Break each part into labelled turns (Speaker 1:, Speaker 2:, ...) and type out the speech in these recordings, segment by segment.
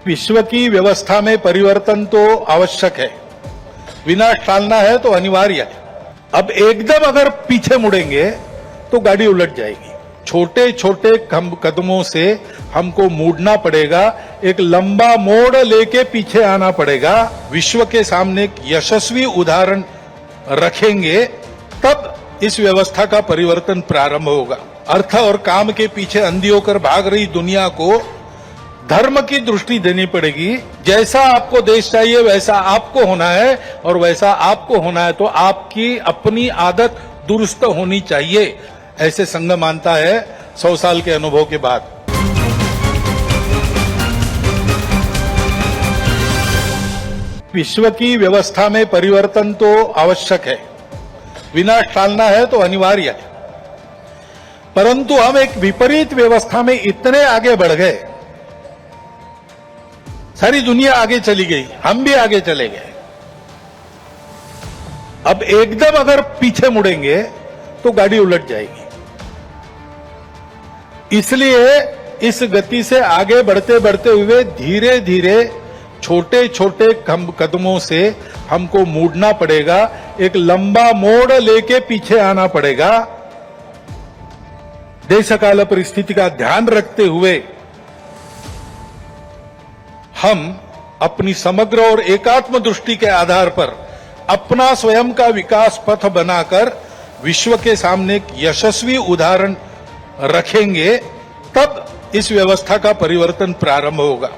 Speaker 1: विश्व की व्यवस्था में परिवर्तन तो आवश्यक है, विनाश टालना है तो अनिवार्य है। अब एकदम अगर पीछे मुड़ेंगे तो गाड़ी उलट जाएगी। छोटे छोटे कदमों से हमको मुड़ना पड़ेगा, एक लंबा मोड़ लेके पीछे आना पड़ेगा। विश्व के सामने एक यशस्वी उदाहरण रखेंगे तब इस व्यवस्था का परिवर्तन प्रारंभ होगा। अर्थ और काम के पीछे अंधी होकर भाग रही दुनिया को धर्म की दृष्टि देनी पड़ेगी। जैसा आपको देश चाहिए वैसा आपको होना है, और वैसा आपको होना है तो आपकी अपनी आदत दुरुस्त होनी चाहिए, ऐसे संघ मानता है 100 साल के अनुभव के बाद। विश्व की व्यवस्था में परिवर्तन तो आवश्यक है, विनाश टालना है तो अनिवार्य है। परंतु हम एक विपरीत व्यवस्था में इतने आगे बढ़ गए, सारी दुनिया आगे चली गई, हम भी आगे चले गए। अब एकदम अगर पीछे मुड़ेंगे तो गाड़ी उलट जाएगी। इसलिए इस गति से आगे बढ़ते बढ़ते हुए धीरे धीरे छोटे छोटे कदमों से हमको मुड़ना पड़ेगा, एक लंबा मोड़ लेके पीछे आना पड़ेगा। देश काल परिस्थिति का ध्यान रखते हुए हम अपनी समग्र और एकात्म दृष्टि के आधार पर अपना स्वयं का विकास पथ बनाकर विश्व के सामने एक यशस्वी उदाहरण रखेंगे तब इस व्यवस्था का परिवर्तन प्रारंभ होगा।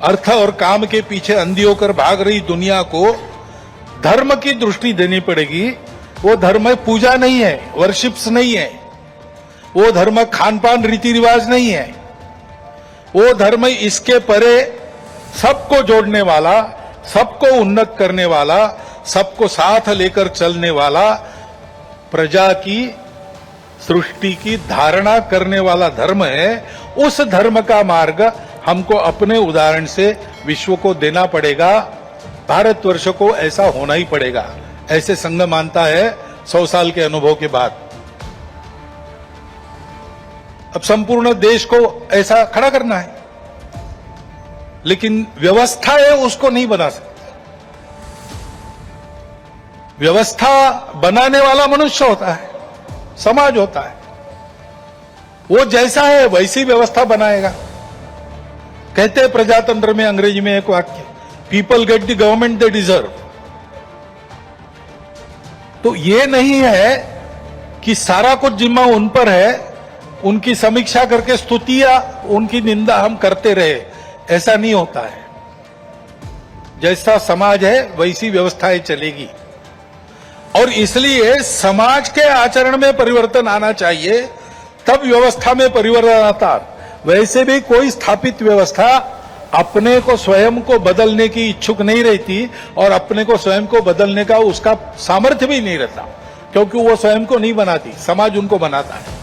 Speaker 1: अर्थ और काम के पीछे अंधी होकर भाग रही दुनिया को धर्म की दृष्टि देनी पड़ेगी। वो धर्म पूजा नहीं है, वर्शिप्स नहीं है, वो धर्म खान पान रीति रिवाज नहीं है, वो धर्म इसके परे सबको जोड़ने वाला, सबको उन्नत करने वाला, सबको साथ लेकर चलने वाला, प्रजा की सृष्टि की धारणा करने वाला धर्म है। उस धर्म का मार्ग हमको अपने उदाहरण से विश्व को देना पड़ेगा। भारतवर्ष को ऐसा होना ही पड़ेगा, ऐसे संघ मानता है 100 साल के अनुभव के बाद। अब संपूर्ण देश को ऐसा खड़ा करना है, लेकिन व्यवस्था है उसको नहीं बना सकता। व्यवस्था बनाने वाला मनुष्य होता है, समाज होता है, वो जैसा है वैसी व्यवस्था बनाएगा। कहते हैं प्रजातंत्र में अंग्रेजी में एक वाक्य, people get the government they deserve. तो ये नहीं है कि सारा कुछ जिम्मा उन पर है, उनकी समीक्षा करके स्तुति या उनकी निंदा हम करते रहे, ऐसा नहीं होता है। जैसा समाज है वैसी व्यवस्थाएं चलेगी, और इसलिए समाज के आचरण में परिवर्तन आना चाहिए, तब व्यवस्था में परिवर्तन आता। वैसे भी कोई स्थापित व्यवस्था अपने को स्वयं को बदलने की इच्छुक नहीं रहती, और अपने को स्वयं को बदलने का उसका सामर्थ्य भी नहीं रहता, क्योंकि वो स्वयं को नहीं बनाती, समाज उनको बनाता है।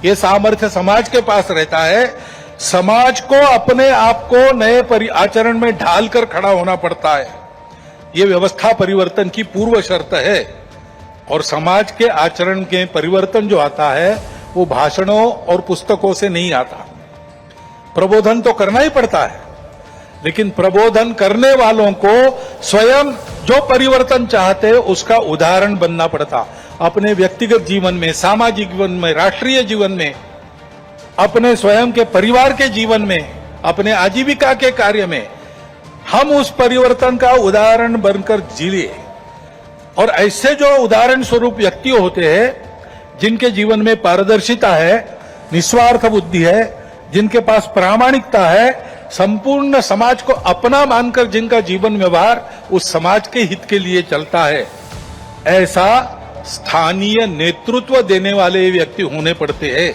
Speaker 1: ये सामर्थ्य समाज के पास रहता है। समाज को अपने आप को नए आचरण में ढालकर खड़ा होना पड़ता है। ये व्यवस्था परिवर्तन की पूर्व शर्त है। और समाज के आचरण के परिवर्तन जो आता है वो भाषणों और पुस्तकों से नहीं आता। प्रबोधन तो करना ही पड़ता है, लेकिन प्रबोधन करने वालों को स्वयं जो परिवर्तन चाहते हैं उसका उदाहरण बनना पड़ता। अपने व्यक्तिगत जीवन में, सामाजिक जीवन में, राष्ट्रीय जीवन में, अपने स्वयं के परिवार के जीवन में, अपने आजीविका के कार्य में हम उस परिवर्तन का उदाहरण बनकर जिए। और ऐसे जो उदाहरण स्वरूप व्यक्ति होते हैं, जिनके जीवन में पारदर्शिता है, निस्वार्थ बुद्धि है, जिनके पास प्रामाणिकता है, संपूर्ण समाज को अपना मानकर जिनका जीवन व्यवहार उस समाज के हित के लिए चलता है, ऐसा स्थानीय नेतृत्व देने वाले व्यक्ति होने पड़ते हैं।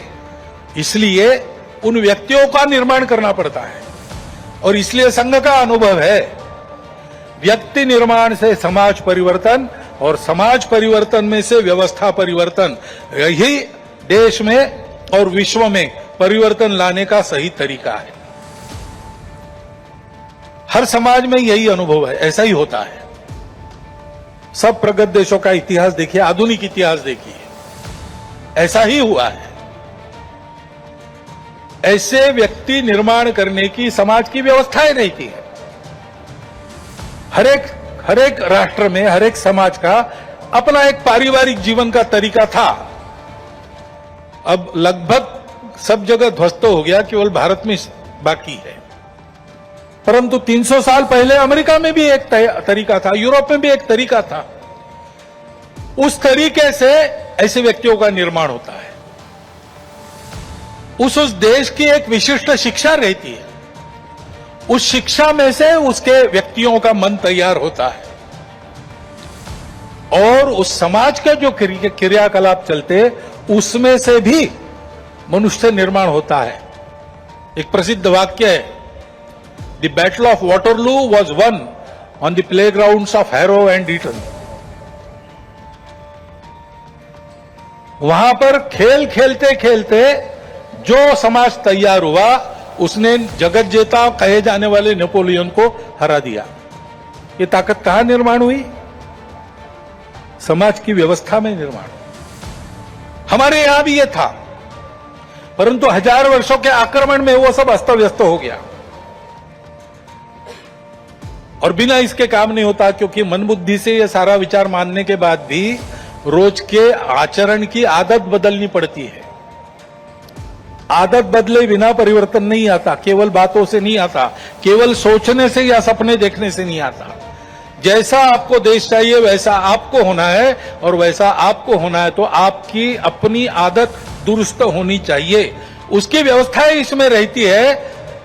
Speaker 1: इसलिए उन व्यक्तियों का निर्माण करना पड़ता है। और इसलिए संघ का अनुभव है, व्यक्ति निर्माण से समाज परिवर्तन, और समाज परिवर्तन में से व्यवस्था परिवर्तन, यही देश में और विश्व में परिवर्तन लाने का सही तरीका है। हर समाज में यही अनुभव है, ऐसा ही होता है। सब प्रगत देशों का इतिहास देखिए, आधुनिक इतिहास देखिए, ऐसा ही हुआ है। ऐसे व्यक्ति निर्माण करने की समाज की व्यवस्थाएं नहीं की है। हर एक राष्ट्र में, हर एक समाज का अपना एक पारिवारिक जीवन का तरीका था। अब लगभग सब जगह ध्वस्त हो गया, केवल भारत में बाकी है। परंतु 300 साल पहले अमेरिका में भी एक तरीका था, यूरोप में भी एक तरीका था। उस तरीके से ऐसे व्यक्तियों का निर्माण होता है। उस देश की एक विशिष्ट शिक्षा रहती है, उस शिक्षा में से उसके व्यक्तियों का मन तैयार होता है और उस समाज का जो क्रियाकलाप चलते उसमें से भी मनुष्य निर्माण होता है। एक प्रसिद्ध वाक्य है, the battle of Waterloo was won on the playgrounds of Harrow and Eton. वहां पर खेल खेलते खेलते जो समाज तैयार हुआ उसने जगत जेता कहे जाने वाले नेपोलियन को हरा दिया। ये ताकत कहां निर्माण हुई? समाज की व्यवस्था में निर्माण। हमारे यहां भी ये था, परंतु 1000 वर्षों के आक्रमण में वो सब अस्त व्यस्त हो गया और बिना इसके काम नहीं होता, क्योंकि मन बुद्धि से ये सारा विचार मानने के बाद भी रोज के आचरण की आदत बदलनी पड़ती है। आदत बदले बिना परिवर्तन नहीं आता, केवल बातों से नहीं आता, केवल सोचने से या सपने देखने से नहीं आता। जैसा आपको देश चाहिए वैसा आपको होना है, और वैसा आपको होना है तो आपकी अपनी आदत दुरुस्त होनी चाहिए। उसकी व्यवस्थाएं इसमें रहती है,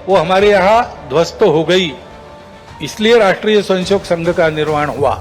Speaker 1: वो हमारे यहां ध्वस्त हो गई। इसलिए राष्ट्रीय स्वयंसेवक संघ का निर्माण हुआ।